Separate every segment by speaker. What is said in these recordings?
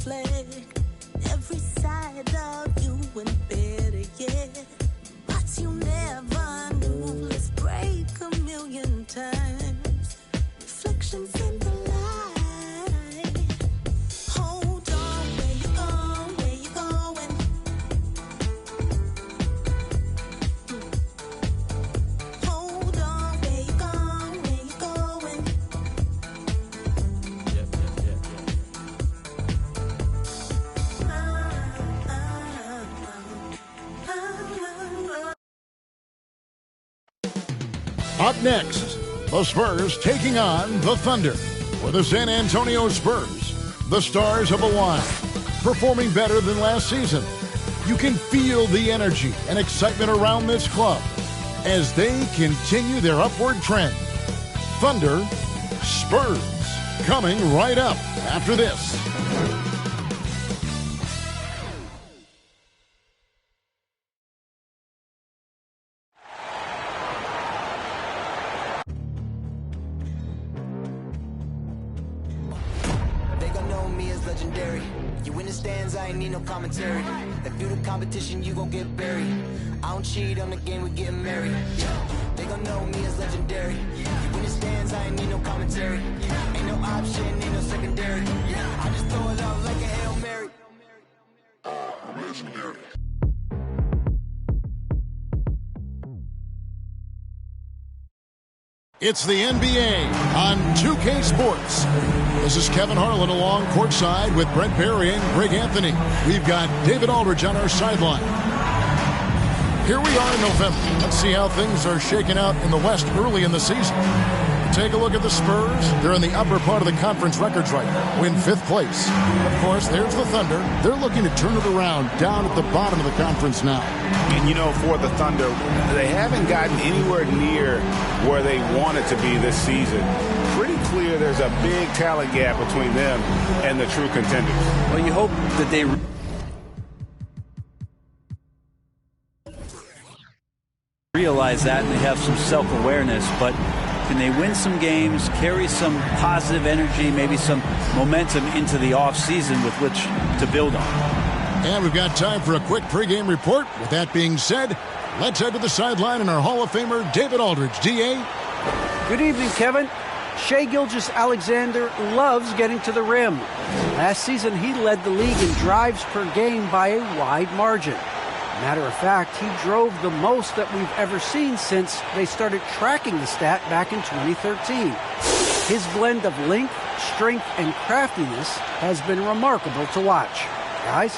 Speaker 1: reflect every side of you and better yet, what you never knew. Let's break a million times. Reflections in the light. Hold on, where you going, where you going? Hold on, where you going, where you going?
Speaker 2: Up next, the Spurs taking on the Thunder. For the San Antonio Spurs, the stars have aligned, performing better than last season. You can feel the energy and excitement around this club as they continue their upward trend. Thunder, Spurs, coming right up after this.
Speaker 3: Legendary. You in the stands, I ain't need no commentary. If you the competition, you gon' get buried. I don't cheat on the game, we getting married. Yeah. They gon' know me as legendary. You in the stands, I ain't need no commentary. Ain't no option, ain't no secondary. I just throw it out like a Hail Mary. I'm legendary.
Speaker 2: It's the NBA on 2K Sports. This is Kevin Harlan along courtside with Brent Barry and Greg Anthony. We've got David Aldridge on our sideline. Here we are in November. Let's see how things are shaking out in the West early in the season. Take a look at the Spurs. They're in the upper part of the conference records right now, in 5th place. Of course, there's the Thunder. They're looking to turn it around down at the bottom of the conference now.
Speaker 4: And, you know, for the Thunder, they haven't gotten anywhere near where they wanted to be this season. Pretty clear there's a big talent gap between them and the true contenders.
Speaker 5: Well, you hope that they realize that and they have some self-awareness, but can they win some games, carry some positive energy, maybe some momentum into the offseason with which to build on?
Speaker 2: And we've got time for a quick pregame report. With that being said, let's head to the sideline and our Hall of Famer, David Aldridge. D.A.?
Speaker 6: Good evening, Kevin. Shai Gilgeous-Alexander loves getting to the rim. Last season, he led the league in drives per game by a wide margin. Matter of fact, he drove the most that we've ever seen since they started tracking the stat back in 2013. His blend of length, strength, and craftiness has been remarkable to watch. Guys?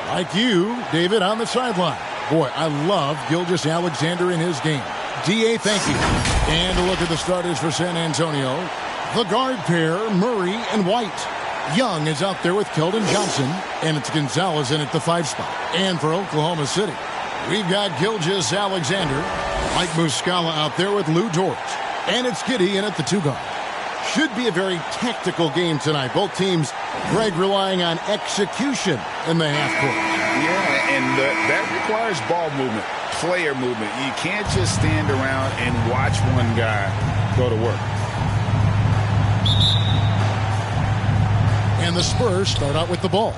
Speaker 2: Like you, David, on the sideline. Boy, I love Gilgeous-Alexander in his game. D.A., thank you. And a look at the starters for San Antonio. The guard pair, Murray and White. Young is out there with Keldon Johnson, and it's Gonzalez in at the 5 spot. And for Oklahoma City, we've got Gilgeous-Alexander, Mike Muscala out there with Lou Dort, and it's Giddey in at the 2 guard. Should be a very tactical game tonight. Both teams, Greg, relying on execution in the half court.
Speaker 4: Yeah, and that requires ball movement, player movement. You can't just stand around and watch one guy go to work.
Speaker 2: And the Spurs start out with the ball.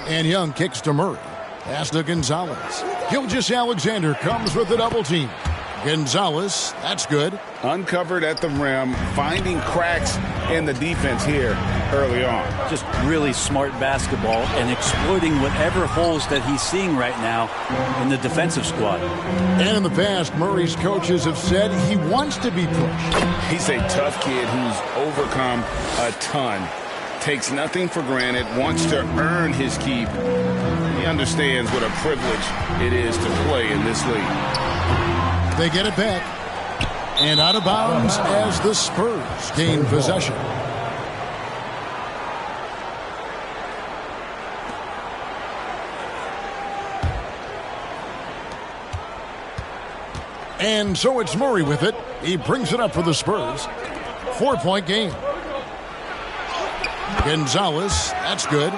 Speaker 2: And Young kicks to Murray. Pass to Gonzalez. Gilgeous-Alexander comes with the double team. Gonzalez, that's good.
Speaker 4: Uncovered at the rim, finding cracks in the defense here early on.
Speaker 5: Just really smart basketball and exploiting whatever holes that he's seeing right now in the defensive squad.
Speaker 2: And in the past, Murray's coaches have said he wants to be pushed.
Speaker 4: He's a tough kid who's overcome a ton. Takes nothing for granted, wants to earn his keep. He understands what a privilege it is to play in this league.
Speaker 2: They get it back. And out of bounds as the Spurs gain possession. And so it's Murray with it. He brings it up for the Spurs. 4-point game. Gonzalez, that's good.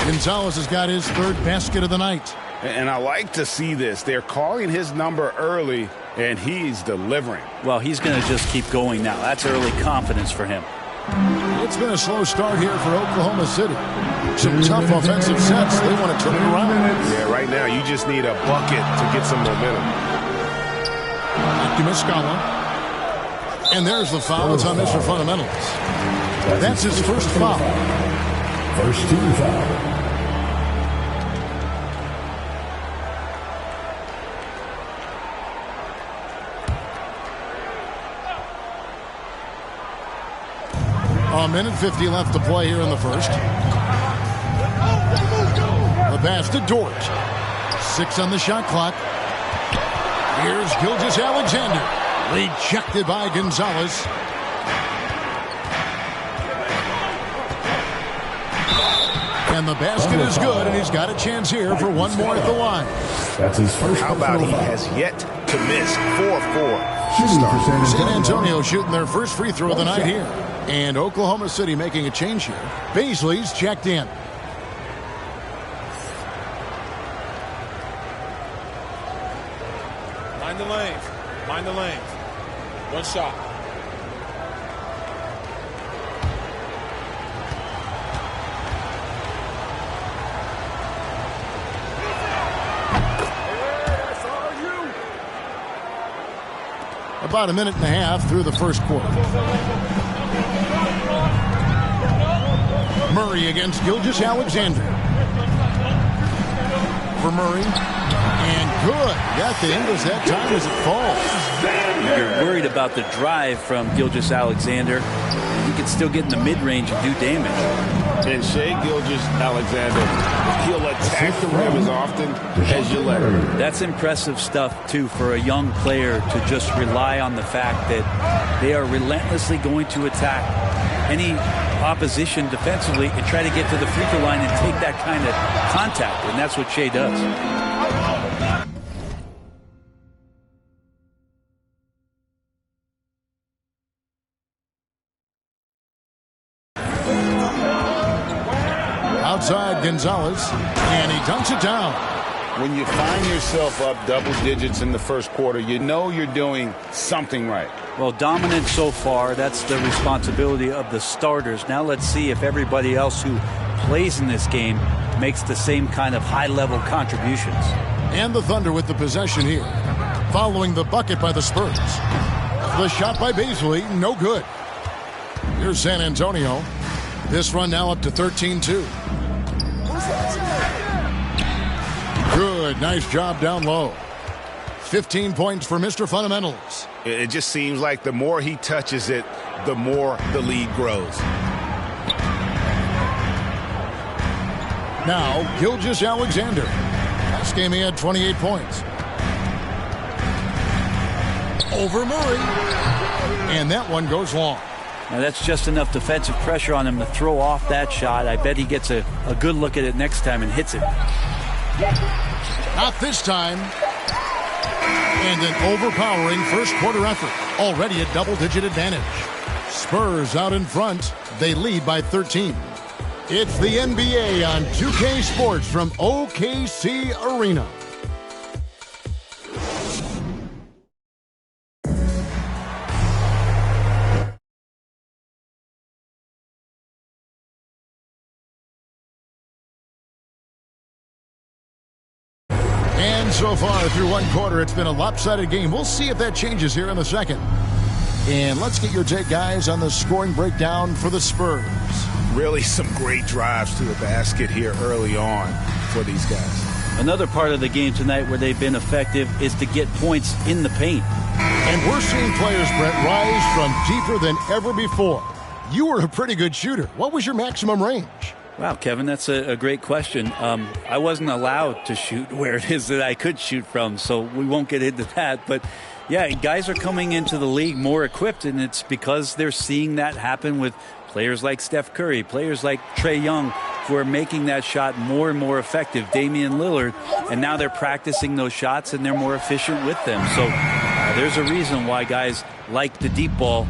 Speaker 2: Gonzalez has got his third basket of the night.
Speaker 4: And I like to see this. They're calling his number early, and he's delivering.
Speaker 5: Well, he's going to just keep going now. That's early confidence for him.
Speaker 2: It's been a slow start here for Oklahoma City. Some tough offensive sets. They want to turn it around.
Speaker 4: Yeah, right now you just need a bucket to get some momentum.
Speaker 2: Muscala. And there's the foul. It's on Mr. Fundamentals. That's his first foul.
Speaker 7: First team foul.
Speaker 2: A minute 50 left to play here in the first. The pass to Dort. 6 on the shot clock. Here's Gilgeous-Alexander. Rejected by Gonzalez. And the basket is good, and he's got a chance here for one more at the line.
Speaker 7: That's his first.
Speaker 4: How about he has yet to miss 4-4.
Speaker 2: San Antonio shooting their first free throw of the night here. And Oklahoma City making a change here. Baisley's checked in.
Speaker 8: Mind the lanes. Mind the lanes. One shot.
Speaker 2: About a minute and a half through the first quarter. Murray against Gilgeous-Alexander. For Murray. And good. Got the Ingles that time as it falls.
Speaker 5: You're worried about the drive from Gilgeous-Alexander. He can still get in the mid-range and do damage.
Speaker 4: And Shai Gilgeous-Alexander, he'll attack the rim as often as you let him.
Speaker 5: That's impressive stuff, too, for a young player to just rely on the fact that they are relentlessly going to attack any opposition defensively and try to get to the free throw line and take that kind of contact. And that's what Shai does.
Speaker 2: Outside Gonzalez, and he dunks it down.
Speaker 4: When you find yourself up double digits in the first quarter, you know you're doing something right.
Speaker 5: Well, dominant so far. That's the responsibility of the starters. Now let's see if everybody else who plays in this game makes the same kind of high-level contributions.
Speaker 2: And the Thunder with the possession here. Following the bucket by the Spurs. The shot by Baisley, no good. Here's San Antonio. This run now up to 13-2. Good, nice job down low. 15 points for Mr. Fundamentals.
Speaker 4: It just seems like the more he touches it, the more the lead grows.
Speaker 2: Now, Gilgeous-Alexander. Last game he had 28 points. Over Murray. And that one goes long.
Speaker 5: Now that's just enough defensive pressure on him to throw off that shot. I bet he gets a good look at it next time and hits it.
Speaker 2: Not this time. And an overpowering first quarter effort. Already a double-digit advantage. Spurs out in front. They lead by 13. It's the NBA on 2K Sports from OKC Arena. And so far through one quarter, it's been a lopsided game. We'll see if that changes here in the second. And let's get your take, guys, on the scoring breakdown for the Spurs.
Speaker 4: Really some great drives to the basket here early on for these guys.
Speaker 5: Another part of the game tonight where they've been effective is to get points in the paint.
Speaker 2: And we're seeing players, Brett, rise from deeper than ever before. You were a pretty good shooter. What was your maximum range?
Speaker 5: Wow, Kevin, that's a great question. I wasn't allowed to shoot where it is that I could shoot from, so we won't get into that. But, yeah, guys are coming into the league more equipped, and it's because they're seeing that happen with players like Steph Curry, players like Trae Young, who are making that shot more and more effective, Damian Lillard, and now they're practicing those shots, and they're more efficient with them. So there's a reason why guys like the deep ball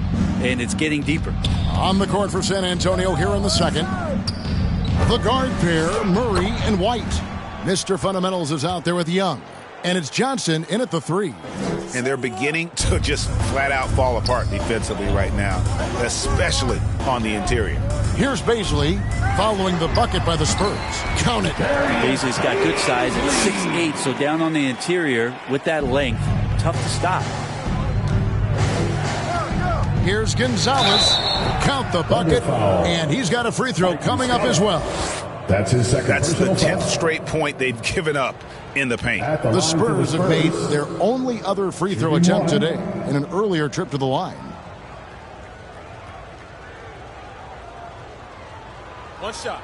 Speaker 5: and it's getting deeper.
Speaker 2: On the court for San Antonio here in the second. The guard pair, Murray and White. Mr. Fundamentals is out there with Young. And it's Johnson in at the 3.
Speaker 4: And they're beginning to just flat out fall apart defensively right now, especially on the interior.
Speaker 2: Here's Baisley following the bucket by the Spurs. Count it.
Speaker 5: Baisley's got good size at 6'8", so down on the interior with that length, tough to stop.
Speaker 2: Here's Gonzalez. Count the bucket, and he's got a free throw coming up as well.
Speaker 7: That's his second.
Speaker 4: That's the 10th straight point they've given up in the paint.
Speaker 2: The Spurs have made their only other free throw attempt today in an earlier trip to the line.
Speaker 8: One shot.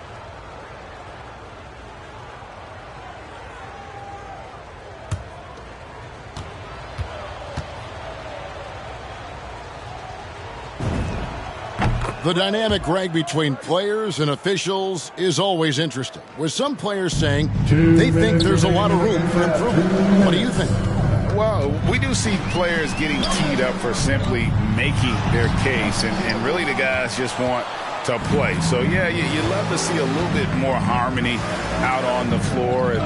Speaker 2: The dynamic, Greg, between players and officials is always interesting, with some players saying they think there's a lot of room for improvement. What do you think?
Speaker 4: Well, we do see players getting teed up for simply making their case, and really the guys just want to play. So, yeah, you love to see a little bit more harmony out on the floor, and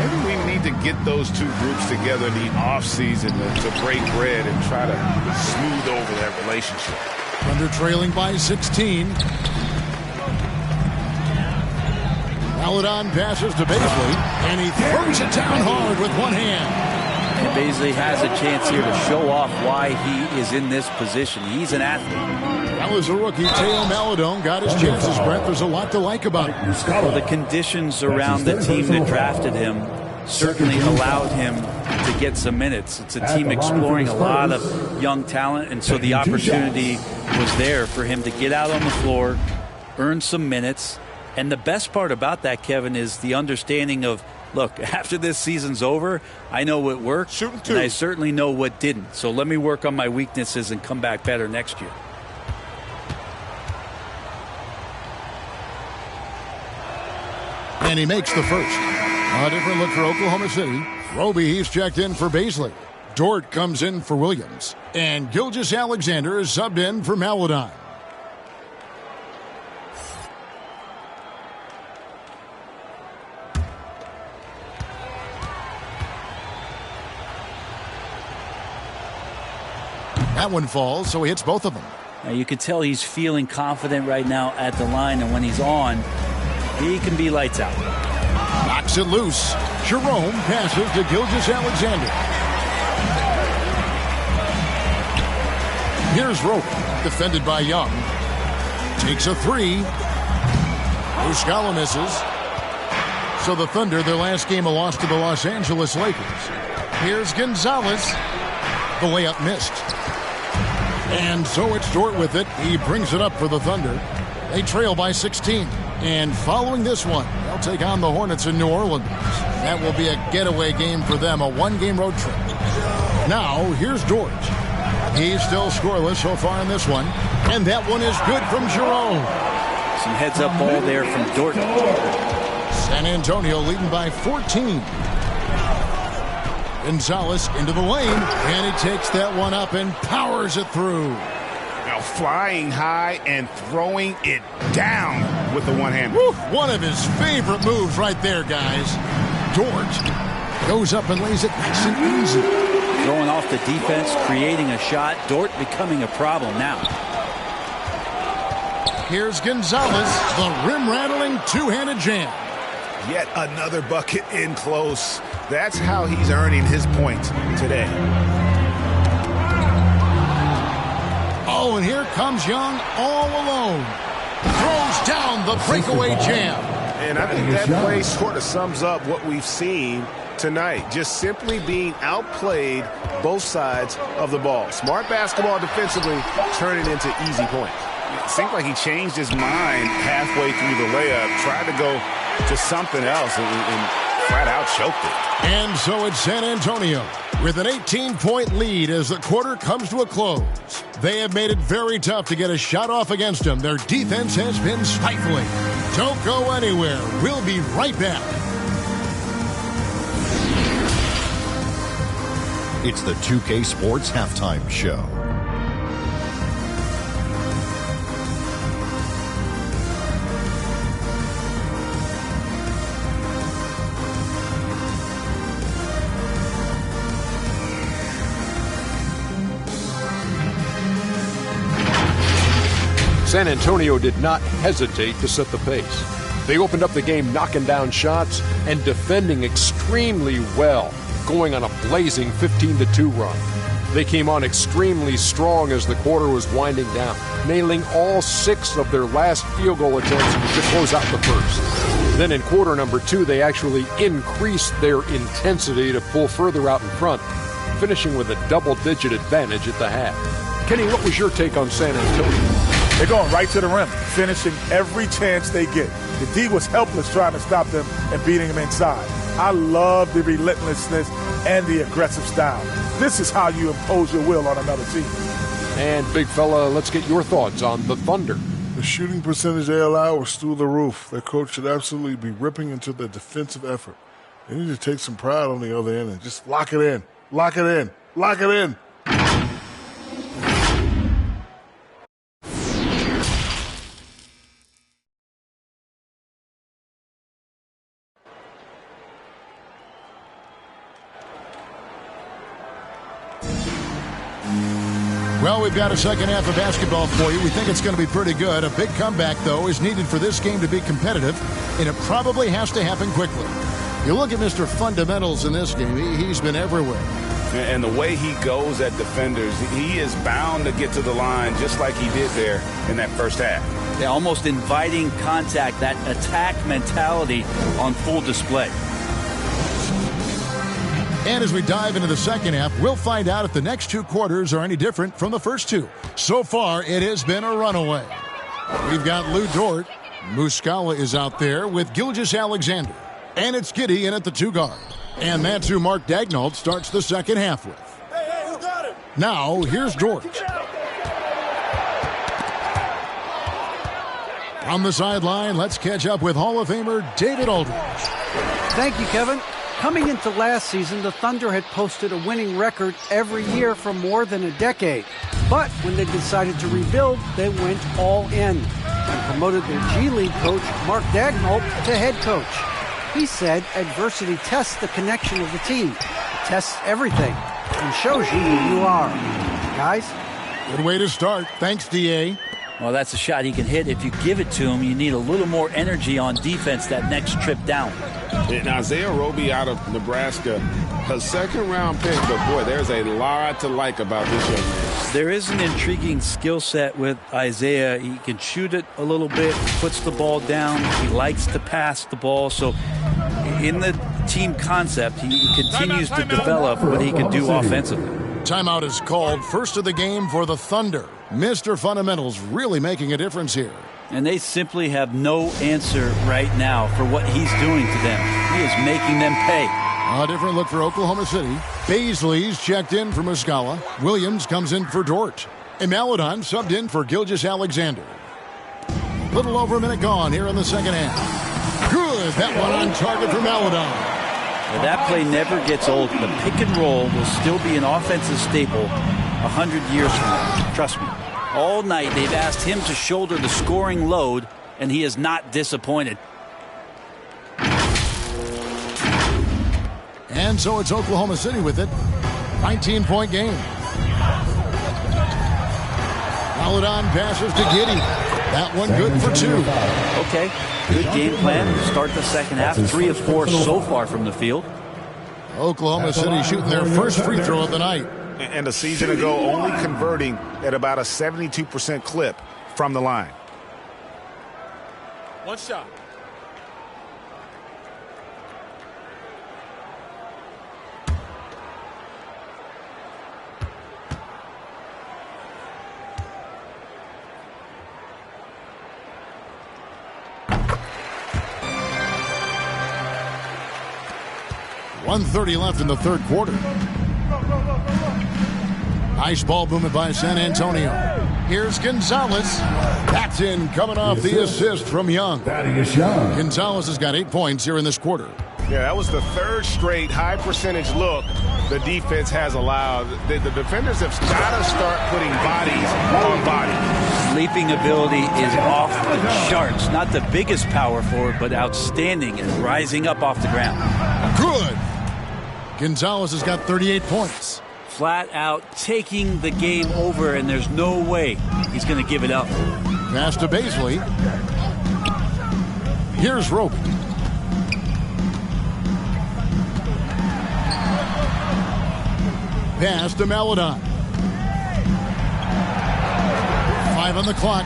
Speaker 4: maybe we need to get those two groups together in the offseason to break bread and try to smooth over that relationship.
Speaker 2: Under trailing by 16. Maladon passes to Baisley, and he throws it down hard with one hand.
Speaker 5: And Baisley has a chance here to show off why he is in this position. He's an athlete.
Speaker 2: That was a rookie. Teo Maladon got his chances, Brett. There's a lot to like about it.
Speaker 5: Well, the conditions around the team that drafted him certainly allowed him to get some minutes. It's a team exploring a lot of young talent, and so the opportunity was there for him to get out on the floor, earn some minutes. And the best part about that, Kevin, is the understanding of, look, after this season's over, I know what worked, and I certainly know what didn't. So let me work on my weaknesses and come back better next year.
Speaker 2: And he makes the first. A different look for Oklahoma City. Roby, he's checked in for Baisley. Dort comes in for Williams. And Gilgeous-Alexander is subbed in for Maladon. That one falls, so he hits both of them.
Speaker 5: Now you can tell he's feeling confident right now at the line, and when he's on, he can be lights out.
Speaker 2: Knocks it loose. Jerome passes to Gilgeous-Alexander. Here's Roby, defended by Young. Takes a 3. Muscala misses. So the Thunder, their last game, a loss to the Los Angeles Lakers. Here's Gonzalez. The layup missed. And so it's Dort with it. He brings it up for the Thunder. They trail by 16. And following this one, they'll take on the Hornets in New Orleans. That will be a getaway game for them, a one-game road trip. Now, here's Dort. He's still scoreless so far in this one. And that one is good from Jerome.
Speaker 5: Some heads-up ball there from Dort.
Speaker 2: San Antonio leading by 14. Gonzalez into the lane, and he takes that one up and powers it through.
Speaker 4: Now flying high and throwing it down with the one hand.
Speaker 2: One of his favorite moves right there, guys. Dort goes up and lays it nice and easy.
Speaker 5: Throwing off the defense, creating a shot. Dort becoming a problem now.
Speaker 2: Here's Gonzalez, the rim-rattling two-handed jam.
Speaker 4: Yet another bucket in close. That's how he's earning his points today.
Speaker 2: Oh, and here comes Young all alone. Throws down the breakaway jam.
Speaker 9: And I think that play sort of sums up what we've seen tonight. Just simply being outplayed both sides of the ball. Smart basketball defensively, turning into easy points.
Speaker 4: It seemed like he changed his mind halfway through the layup, tried to go to something else, and flat out choked it.
Speaker 2: And so it's San Antonio with an 18-point lead as the quarter comes to a close. They have made it very tough to get a shot off against them. Their defense has been stifling. Don't go anywhere. We'll be right back.
Speaker 10: It's the 2K Sports Halftime Show. San Antonio did not hesitate to set the pace. They opened up the game knocking down shots and defending extremely well, going on a blazing 15-2 run. They came on extremely strong as the quarter was winding down, nailing all 6 of their last field goal attempts to close out the first. Then in quarter number 2, they actually increased their intensity to pull further out in front, finishing with a double-digit advantage at the half. Kenny, what was your take on San Antonio?
Speaker 8: They're going right to the rim, finishing every chance they get. The D was helpless trying to stop them and beating them inside. I love the relentlessness and the aggressive style. This is how you impose your will on another team.
Speaker 10: And, big fella, let's get your thoughts on the Thunder.
Speaker 11: The shooting percentage they allow was through the roof. Their coach should absolutely be ripping into their defensive effort. They need to take some pride on the other end and just lock it in. Lock it in. Lock it in.
Speaker 2: Well, we've got a second half of basketball for you. We think it's going to be pretty good. A big comeback, though, is needed for this game to be competitive, and it probably has to happen quickly. You look at Mr. Fundamentals in this game. He's been everywhere.
Speaker 4: And the way he goes at defenders, he is bound to get to the line just like he did there in that first half.
Speaker 5: Yeah, almost inviting contact, that attack mentality on full display.
Speaker 2: And as we dive into the second half, we'll find out if the next 2 quarters are any different from the first 2. So far, it has been a runaway. We've got Lou Dort. Muscala is out there with Gilgeous-Alexander. And it's Giddey in at the 2 guard. And that's who Mark Daigneault starts the second half with.
Speaker 8: Hey, who got it?
Speaker 2: Now, here's Dort. On the sideline, let's catch up with Hall of Famer David Aldridge.
Speaker 6: Thank you, Kevin. Coming into last season, the Thunder had posted a winning record every year for more than a decade. But when they decided to rebuild, they went all in and promoted their G League coach, Mark Daigneault, to head coach. He said adversity tests the connection of the team, it tests everything, and shows you who you are. Guys?
Speaker 2: Good way to start. Thanks, D.A.
Speaker 5: Well, that's a shot he can hit. If you give it to him, you need a little more energy on defense that next trip down.
Speaker 4: And Isaiah Roby out of Nebraska, a second-round pick, but boy, there's a lot to like about this young man.
Speaker 5: There is an intriguing skill set with Isaiah. He can shoot it a little bit, puts the ball down. He likes to pass the ball. So in the team concept, he continues to develop what he can do offensively.
Speaker 2: Timeout is called. First of the game for the Thunder. Mr. Fundamentals really making a difference here.
Speaker 5: And they simply have no answer right now for what he's doing to them. He is making them pay.
Speaker 2: A different look for Oklahoma City. Baisley's checked in for Muscala. Williams comes in for Dort. And Maladon subbed in for Gilgeous-Alexander. Little over a minute gone here in the second half. Good. That one on target for Maladon.
Speaker 5: Well, that play never gets old. The pick and roll will still be an offensive staple 100 years from now. Trust me. All night they've asked him to shoulder the scoring load, and he is not disappointed.
Speaker 2: And so it's Oklahoma City with it. 19-point game. Maladon passes to Giddey. That one good for 2.
Speaker 5: Okay, good game plan to start the second half. 3 of 4 so far from the field.
Speaker 2: Oklahoma City shooting their first free throw of the night.
Speaker 9: And a season ago, only converting at about a 72% clip from the line.
Speaker 8: One shot.
Speaker 2: .130 left in the third quarter. Nice ball movement by San Antonio. Here's Gonzalez. That's in, coming off the assist from Young. Gonzalez has got 8 points here in this quarter.
Speaker 9: Yeah, that was the 3rd straight high percentage look the defense has allowed. The defenders have got to start putting bodies on bodies.
Speaker 5: Leaping ability is off the charts. Not the biggest power forward, but outstanding and rising up off the ground.
Speaker 2: Good. Gonzalez has got 38 points.
Speaker 5: flat out taking the game over, and there's no way he's going to give it up.
Speaker 2: Pass to Baisley. Here's Roby. Pass to Maladon. 5 on the clock.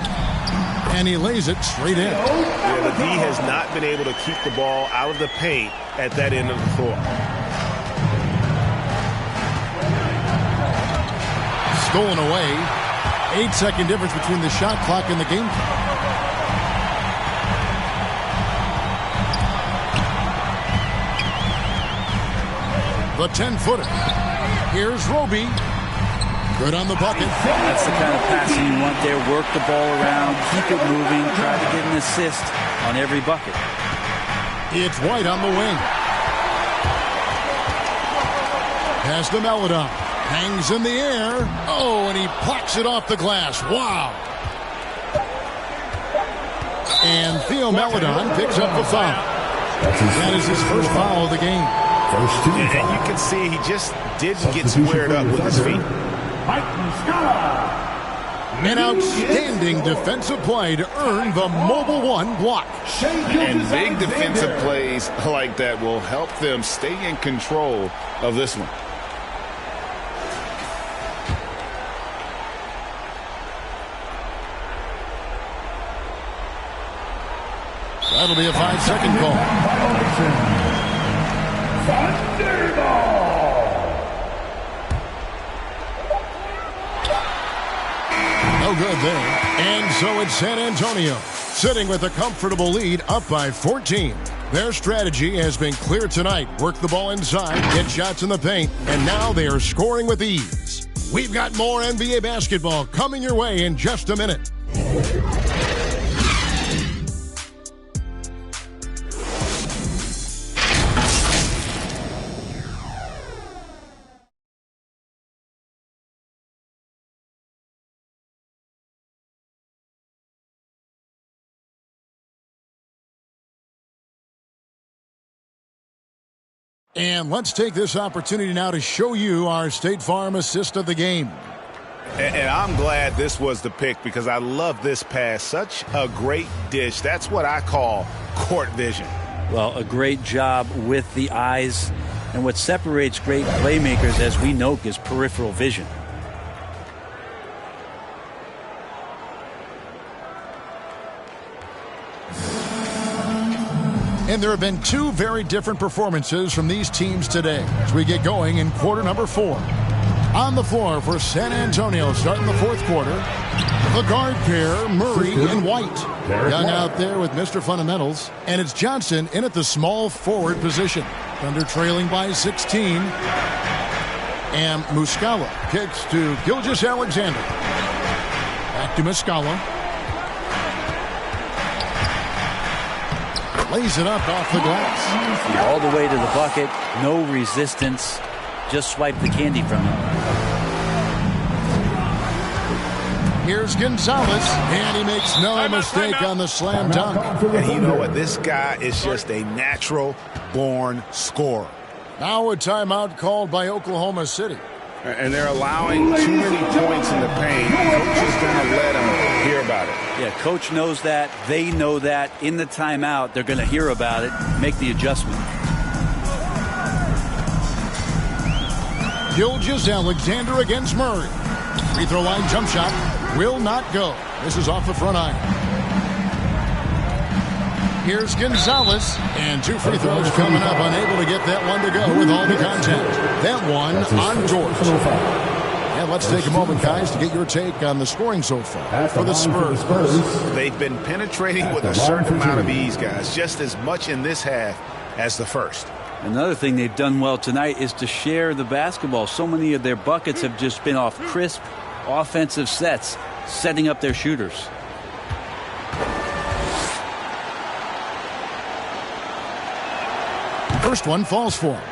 Speaker 2: And he lays it straight in.
Speaker 9: Yeah, the D has not been able to keep the ball out of the paint at that end of the floor.
Speaker 2: Stolen away. 8-second difference between the shot clock and the game clock. The 10-footer. Here's Roby. Good on the bucket.
Speaker 5: That's the kind of passing you want there. Work the ball around, keep it moving, try to get an assist on every bucket.
Speaker 2: It's White on the wing. Pass to Maladon. Hangs in the air. Oh, and he plucks it off the glass. Wow. And Theo Maladon picks up the foul. That is his first foul of the game.
Speaker 7: First team
Speaker 9: And
Speaker 7: foul.
Speaker 9: you can see he just didn't get squared up with his feet.
Speaker 2: An outstanding defensive play to earn the Mobile One block.
Speaker 4: And big defensive plays like that will help them stay in control of this one.
Speaker 2: That'll be a 5-second call. No good there. And so it's San Antonio, sitting with a comfortable lead, up by 14. Their strategy has been clear tonight. Work the ball inside, get shots in the paint, and now they are scoring with ease. We've got more NBA basketball coming your way in just a minute. And let's take this opportunity now to show you our State Farm assist of the game.
Speaker 9: And I'm glad this was the pick because I love this pass. Such a great dish. That's what I call court vision.
Speaker 5: Well, a great job with the eyes. And what separates great playmakers, as we know, is peripheral vision.
Speaker 2: And there have been two very different performances from these teams today as we get going in quarter number 4. On the floor for San Antonio, starting the fourth quarter, the guard pair, Murray and White. Young out there with Mr. Fundamentals, and it's Johnson in at the small forward position. Thunder trailing by 16. And Muscala kicks to Gilgeous-Alexander. Back to Muscala. Lays it up off the glass.
Speaker 5: All the way to the bucket. No resistance. Just swipe the candy from him.
Speaker 2: Here's Gonzalez, and he makes no mistake on the slam dunk.
Speaker 9: And you know what? This guy is just a natural-born scorer.
Speaker 2: Now a timeout called by Oklahoma City.
Speaker 4: And they're allowing too many points in the paint. Coach is going to let them hear about it.
Speaker 5: Yeah, coach knows that. They know that. In the timeout, they're going to hear about it, make the adjustment.
Speaker 2: Gilgeous-Alexander against Murray. Free throw line jump shot will not go. This is off the front iron. Here's Gonzalez, and 2 free throws coming up, unable to get that one to go with all the contact. That one on George. And let's take a moment, guys, to get your take on the scoring so far for the Spurs.
Speaker 9: They've been penetrating with a certain amount of ease, guys, just as much in this half as the first.
Speaker 5: Another thing they've done well tonight is to share the basketball. So many of their buckets have just been off crisp offensive sets, setting up their shooters.
Speaker 2: First one falls for him.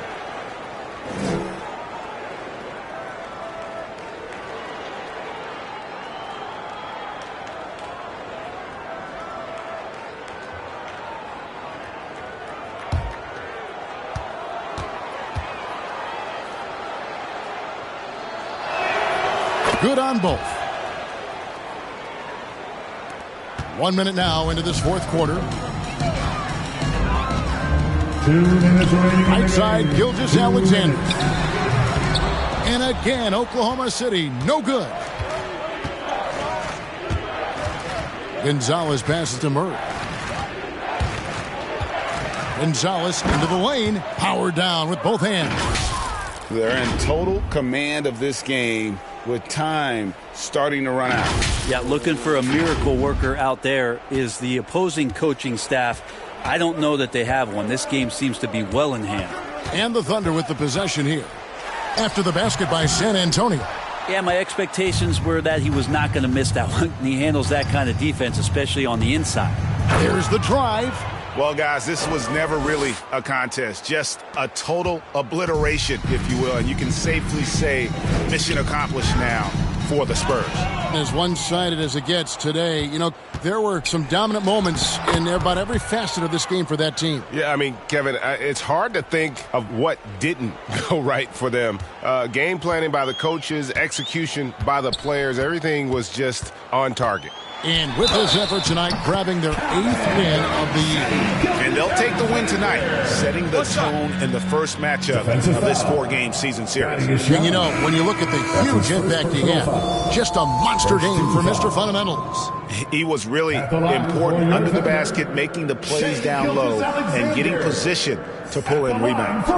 Speaker 2: Good on both. 1 minute now into this fourth quarter.
Speaker 7: 2 minutes remaining.
Speaker 2: Right side, Gilgeous-Alexander. And again, Oklahoma City, no good. Gonzalez passes to Murray. Gonzalez into the lane, powered down with both hands.
Speaker 4: They're in total command of this game with time starting to run out.
Speaker 5: Yeah, looking for a miracle worker out there is the opposing coaching staff. I don't know that they have one. This game seems to be well in hand.
Speaker 2: And the Thunder with the possession here. After the basket by San Antonio.
Speaker 5: Yeah, my expectations were that he was not going to miss that one. And he handles that kind of defense, especially on the inside.
Speaker 2: Here's the drive.
Speaker 9: Well, guys, this was never really a contest, just a total obliteration, if you will. And you can safely say mission accomplished now for the Spurs.
Speaker 2: As one-sided as it gets today, you know, there were some dominant moments in about every facet of this game for that team.
Speaker 9: Yeah, I mean, Kevin, it's hard to think of what didn't go right for them. Game planning by the coaches, execution by the players, everything was just on target.
Speaker 2: And with this effort tonight, grabbing their 8th win of the year.
Speaker 9: And they'll take the win tonight, setting the tone in the first matchup of this 4-game season series.
Speaker 2: And you know, when you look at the huge impact he had, just a monster game for Mr. Fundamentals.
Speaker 9: He was really important under the basket, making the plays down low and getting position to pull in rebounds.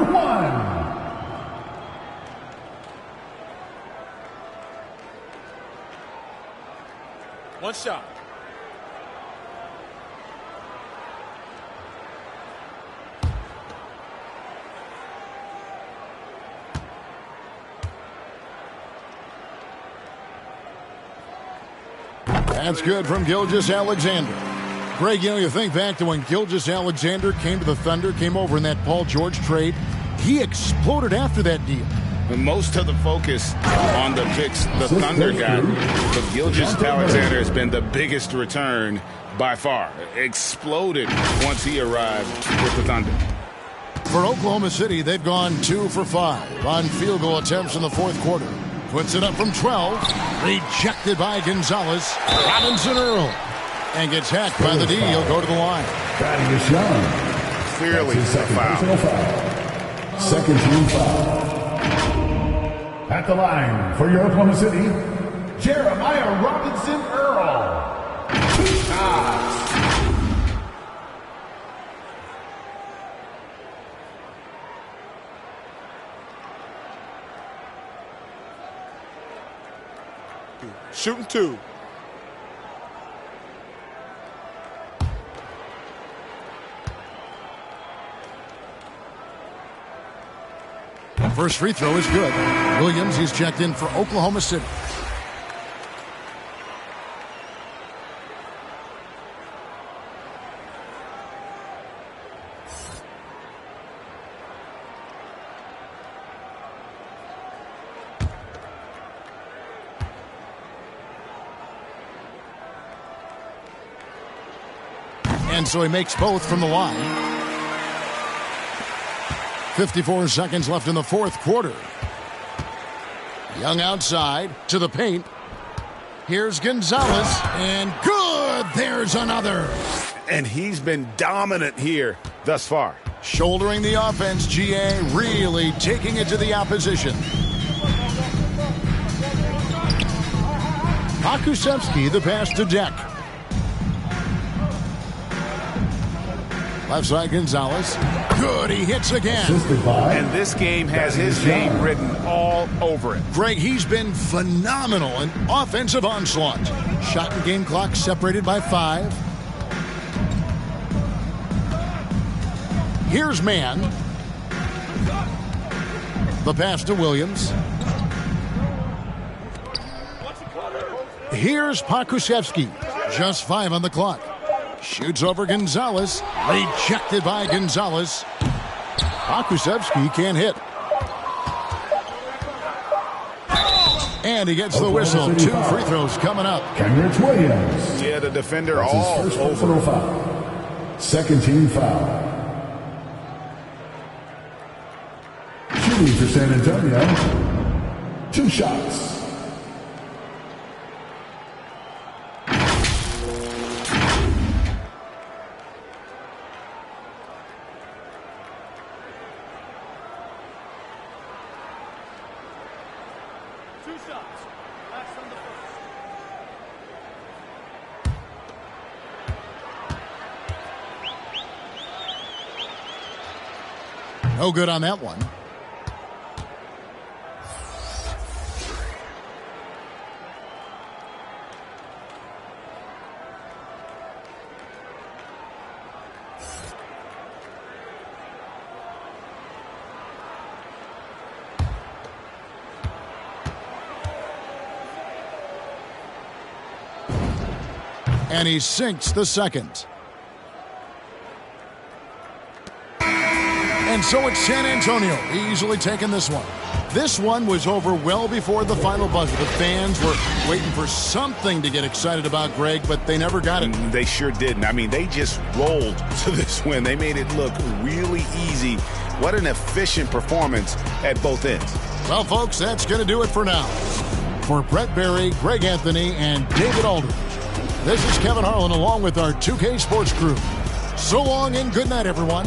Speaker 8: One shot.
Speaker 2: That's good from Gilgeous-Alexander. Greg, you know, you think back to when Gilgeous-Alexander came to the Thunder, came over in that Paul George trade. He exploded after that deal.
Speaker 4: Most of the focus on the picks the Thunder got, but Gilgeous-Alexander has been the biggest return by far. Exploded once he arrived with the Thunder.
Speaker 2: For Oklahoma City, they've gone 2 for 5 on field goal attempts in the fourth quarter. Puts it up from 12. Rejected by Gonzalez. Robinson Earl. And gets hacked by the D. He'll go to the line.
Speaker 9: Clearly a foul.
Speaker 7: Second team foul. At the line for your Oklahoma City, Jeremiah Robinson Earl. 2 shots.
Speaker 8: Shooting 2.
Speaker 2: First free throw is good. Williams, he's checked in for Oklahoma City. And so he makes both from the line. 54 seconds left in the fourth quarter. Young outside to the paint. Here's Gonzalez, and good! There's another.
Speaker 9: And he's been dominant here thus far.
Speaker 2: Shouldering the offense, GA really taking it to the opposition. Pakusevsky, the pass to Deck. Left side, Gonzalez. Good, he hits again.
Speaker 9: And this game has his name written all over it.
Speaker 2: Greg, he's been phenomenal in offensive onslaught. Shot and game clock separated by 5. Here's Mann. The pass to Williams. Here's Pakusevsky. Just 5 on the clock. Shoots over Gonzalez. Rejected by Gonzalez. Pakusevsky can't hit. And he gets the whistle. 2 free throws coming up.
Speaker 7: Kenrich Williams.
Speaker 9: Yeah, the defender
Speaker 7: That's
Speaker 9: all
Speaker 7: his first
Speaker 9: over.
Speaker 7: personal foul. Second team foul. Shooting for San Antonio. 2 shots.
Speaker 2: No good on that one. And he sinks the second. And so it's San Antonio easily taking this one. This one was over well before the final buzzer. The fans were waiting for something to get excited about, Greg, but they never got it.
Speaker 4: They sure didn't. I mean, they just rolled to this win. They made it look really easy. What an efficient performance at both ends.
Speaker 2: Well, folks, that's going to do it for now. For Brett Berry, Greg Anthony, and David Aldridge, this is Kevin Harlan along with our 2K Sports crew. So long and good night, everyone.